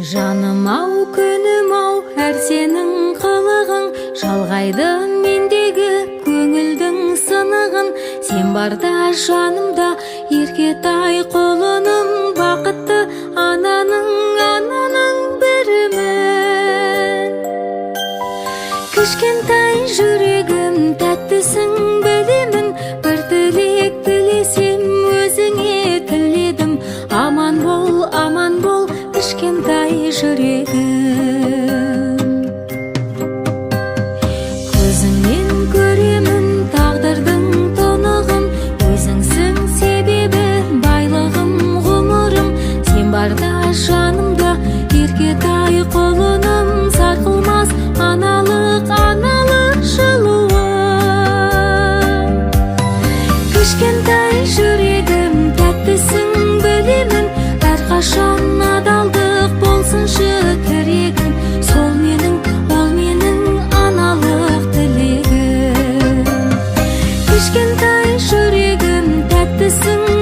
Жаным ау, күнім ау, әр сенің қылығың жалғайды мендегі көңілдің сынығын. Сен барда жанымда еркетай құлыным, бақытты ананың бірімін. Кішкентай жүрегім тәттісің білемін, бір тілек тілесем өзіңе тіледім. Аман бол, кішкентай жүрегім. Көзіңнен көремін тағдырдың тұнығын, өзіңсің себебі байлығым, ғұмырым. Сен барда жанымда еркетай құлыным, сарқылмас аналық жылуым. Кішкентай жүрегім тәттісің білемін, әрқашан адалдық болсыншы тірегім. Сол менің, ол менің аналық тілегім. Кішкентай жүрегім тәттісің